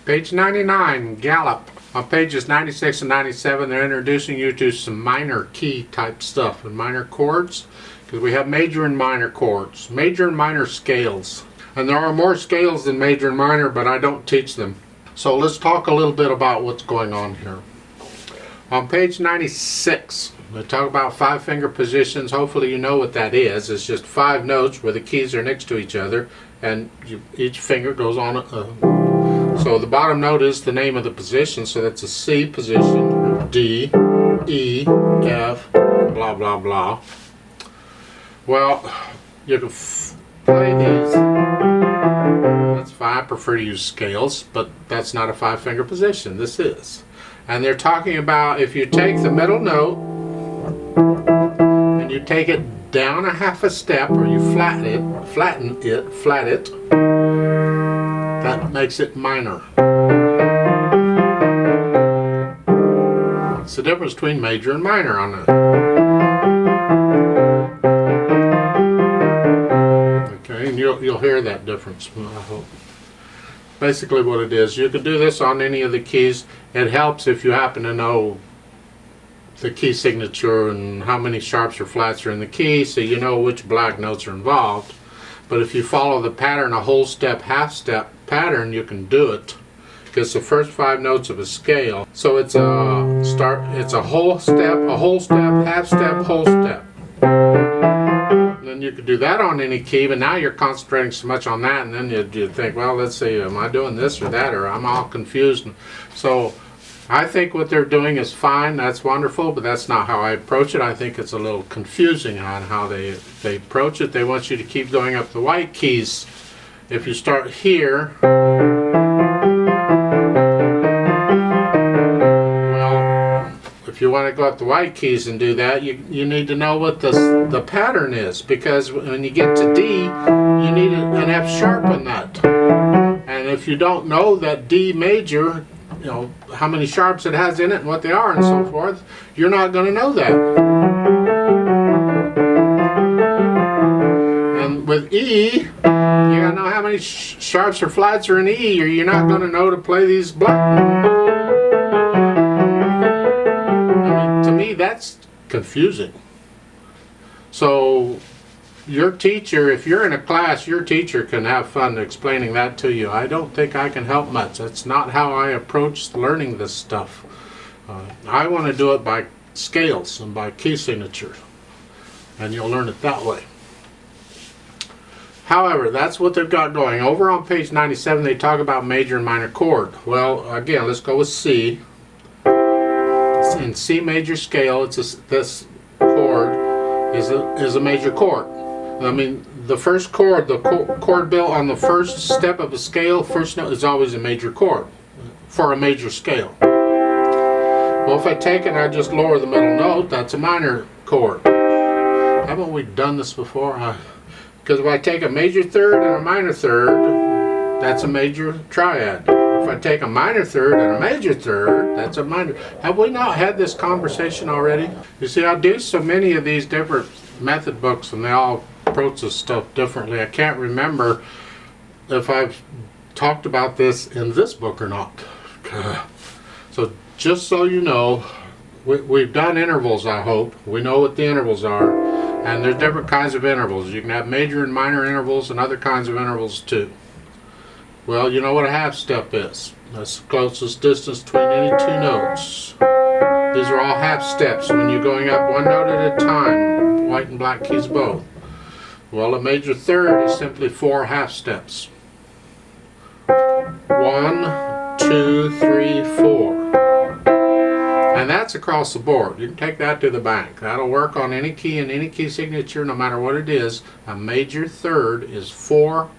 Page 99, Galop. On pages 96 and 97, they're introducing you to some minor key type stuff and minor chords, because we have major and minor chords, major and minor scales. And there are more scales than major and minor, but I don't teach them. So let's talk a little bit about what's going on here. On page 96, they talk about 5-finger positions. Hopefully you know what that is. It's just 5 notes where the keys are next to each other, and each finger goes on. So the bottom note is the name of the position, so that's a C position, D, E, F, blah, blah, blah. Well, you can play these. That's fine. I prefer to use scales, but that's not a 5-finger position. This is. And they're talking about if you take the middle note and you take it down a half a step, or you flat it, that makes it minor. It's the difference between major and minor on that. Okay, and you'll hear that difference, I hope. Basically what it is, you can do this on any of the keys. It helps if you happen to know the key signature and how many sharps or flats are in the key, so you know which black notes are involved. But if you follow the pattern, a whole step, half step pattern, you can do it. Because the first 5 notes of a scale, so it's a whole step, half step, whole step. Then you could do that on any key, but now you're concentrating so much on that, and then you think, well, let's see, am I doing this or that, or I'm all confused. So I think what they're doing is fine, that's wonderful, but that's not how I approach it. I think it's a little confusing on how they approach it. They want you to keep going up the white keys. If you start here, well, if you want to go up the white keys and do that, you need to know what the pattern is, because when you get to D, you need an F sharp in that. And if you don't know that D major, you know, how many sharps it has in it and what they are and so forth, you're not going to know that. And with E, you got to know how many sharps or flats are in E, or you're not going to know to play these black. I mean, to me, that's confusing. So your teacher, if you're in a class, your teacher can have fun explaining that to you. I don't think I can help much. That's not how I approach learning this stuff. I want to do it by scales and by key signature, and you'll learn it that way. However, that's what they've got going. Over on page 97, they talk about major and minor chord. Well, again, let's go with C. In C major scale, this chord is a major chord. I mean, the first chord, the chord built on the first step of a scale, first note is always a major chord for a major scale. Well, if I take it and I just lower the middle note, that's a minor chord. Haven't we done this before? Because if I take a major third and a minor third, that's a major triad. If I take a minor third and a major third, that's a minor. Have we not had this conversation already? You see, I do so many of these different method books, and they all approach this stuff differently. I can't remember if I've talked about this in this book or not. So just so you know, we've done intervals, I hope. We know what the intervals are, and there's different kinds of intervals. You can have major and minor intervals and other kinds of intervals too. Well, you know what a half step is. That's the closest distance between any 2 notes. These are all half steps when you're going up 1 note at a time, white and black keys both. Well, a major third is simply 4 half steps. 1, 2, 3, 4. And that's across the board. You can take that to the bank. That'll work on any key and any key signature, no matter what it is. A major third is 4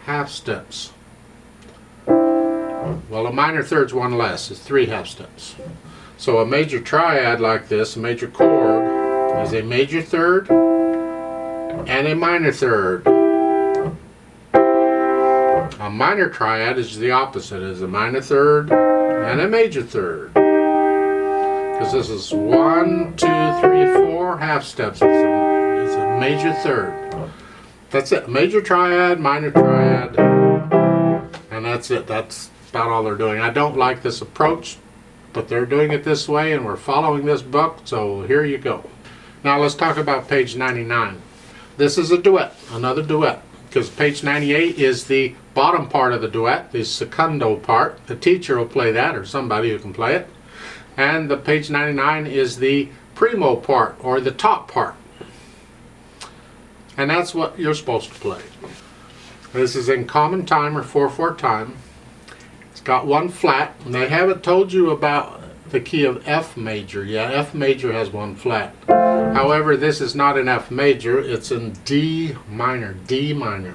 half steps. Well, a minor third's 1 less. It's 3 half steps. So a major triad like this, a major chord, is a major third and a minor third. A minor triad is the opposite, is a minor third and a major third. Because this is 1, 2, 3, 4 half steps. It's a major third. That's it. Major triad, minor triad, and that's it. That's about all they're doing. I don't like this approach, but they're doing it this way and we're following this book, so here you go. Now let's talk about page 99. This is a duet, another duet, because page 98 is the bottom part of the duet, the secondo part. The teacher will play that, or somebody who can play it. And the page 99 is the primo part, or the top part. And that's what you're supposed to play. This is in common time, or 4/4 time. It's got one flat, and they haven't told you about the key of F major. Yeah, F major has one flat. However, this is not in F major, it's in D minor, D minor.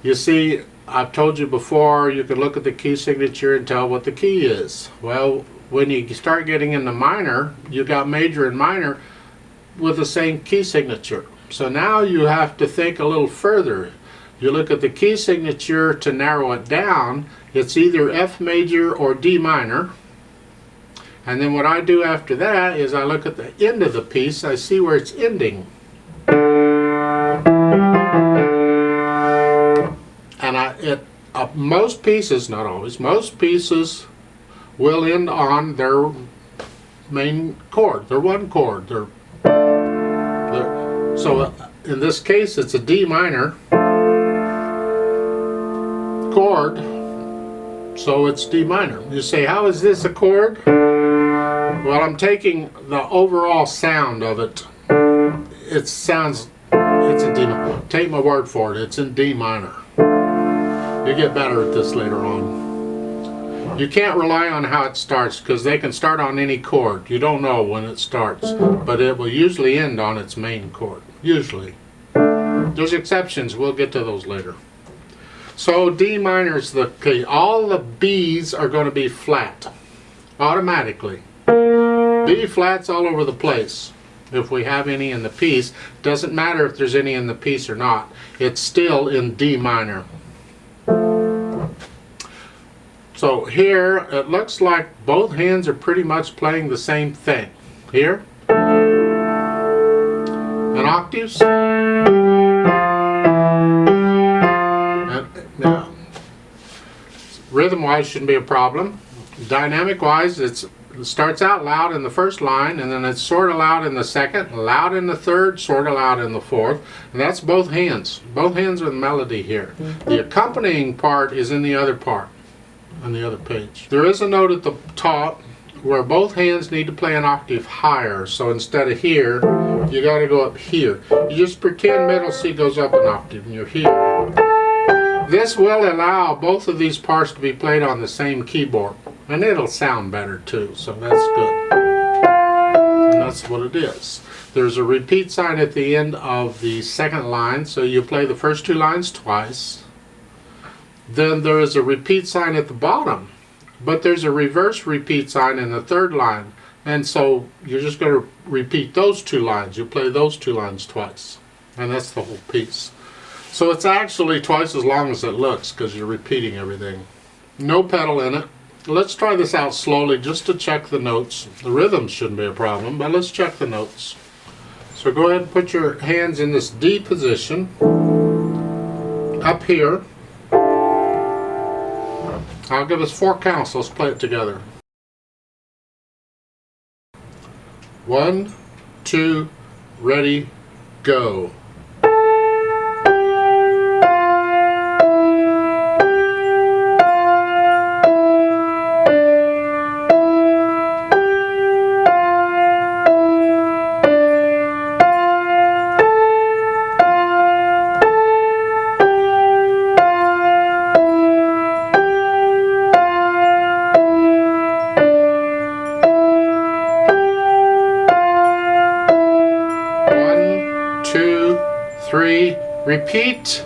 You see, I've told you before, you can look at the key signature and tell what the key is. Well, when you start getting into minor, you got major and minor with the same key signature. So now you have to think a little further. You look at the key signature to narrow it down. It's either F major or D minor. And then what I do after that is I look at the end of the piece. I see where it's ending. And most pieces, not always, most pieces will end on their main chord, their one chord. So in this case, it's a D minor chord, so it's D minor. You say, how is this a chord? Well, I'm taking the overall sound of it. It sounds, it's in D minor. Take my word for it, it's in D minor. You get better at this later on. You can't rely on how it starts, because they can start on any chord. You don't know when it starts, but it will usually end on its main chord. Usually. There's exceptions, we'll get to those later. So D minor is the key. All the B's are going to be flat, automatically. B flats all over the place. If we have any in the piece, doesn't matter if there's any in the piece or not, it's still in D minor. So here, it looks like both hands are pretty much playing the same thing. Here, and octaves. Now, rhythm-wise shouldn't be a problem. Dynamic-wise, it starts out loud in the first line, and then it's sort of loud in the second, loud in the third, sort of loud in the fourth. And that's both hands. Both hands are the melody here. The accompanying part is in the other part, on the other page. There is a note at the top where both hands need to play an octave higher. So instead of here, you got to go up here. You just pretend middle C goes up an octave, and you're here. This will allow both of these parts to be played on the same keyboard, and it'll sound better too, so that's good. And that's what it is. There's a repeat sign at the end of the second line, so you play the first two lines twice. Then there is a repeat sign at the bottom, but there's a reverse repeat sign in the third line, and so you're just going to repeat those two lines. You play those two lines twice, and that's the whole piece. So it's actually twice as long as it looks, because you're repeating everything. No pedal in it. Let's try this out slowly just to check the notes. The rhythm shouldn't be a problem, but let's check the notes. So go ahead and put your hands in this D position. Up here. I'll give us 4 counts. Let's play it together. 1, 2, ready, go. Repeat.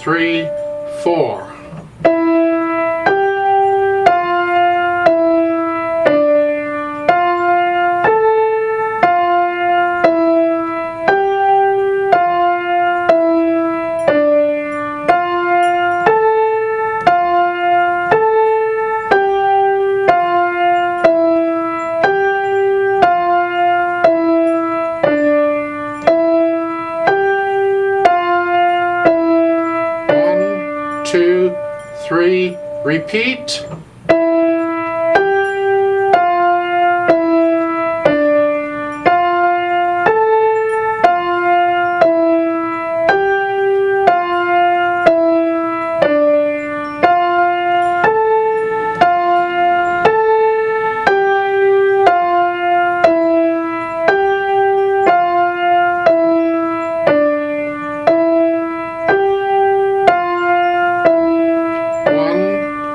Three, 4. 2, 3, repeat.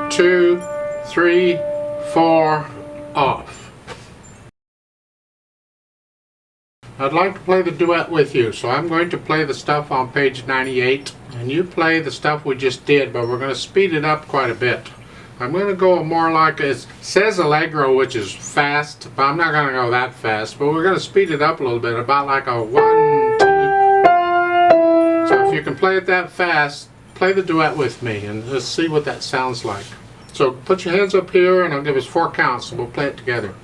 2, 3, 4, off. I'd like to play the duet with you, so I'm going to play the stuff on page 98, and you play the stuff we just did, but we're going to speed it up quite a bit. I'm going to go more like it says allegro, which is fast, but I'm not going to go that fast, but we're going to speed it up a little bit, about like a 1, 2. So if you can play it that fast, play the duet with me, and let's see what that sounds like. So put your hands up here, and I'll give us 4 counts, and we'll play it together.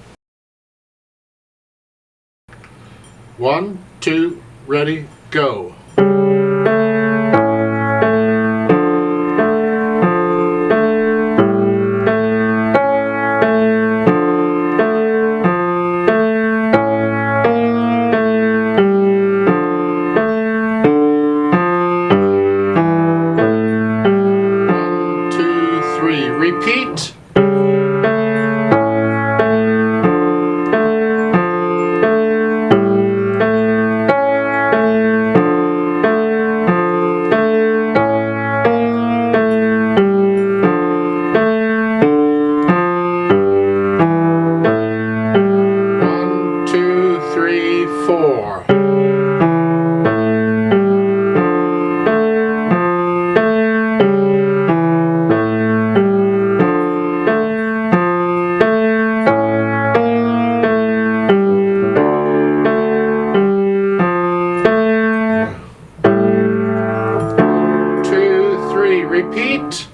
1, 2, ready, go. 1, 2, 3, repeat. 4. 2, 3, repeat.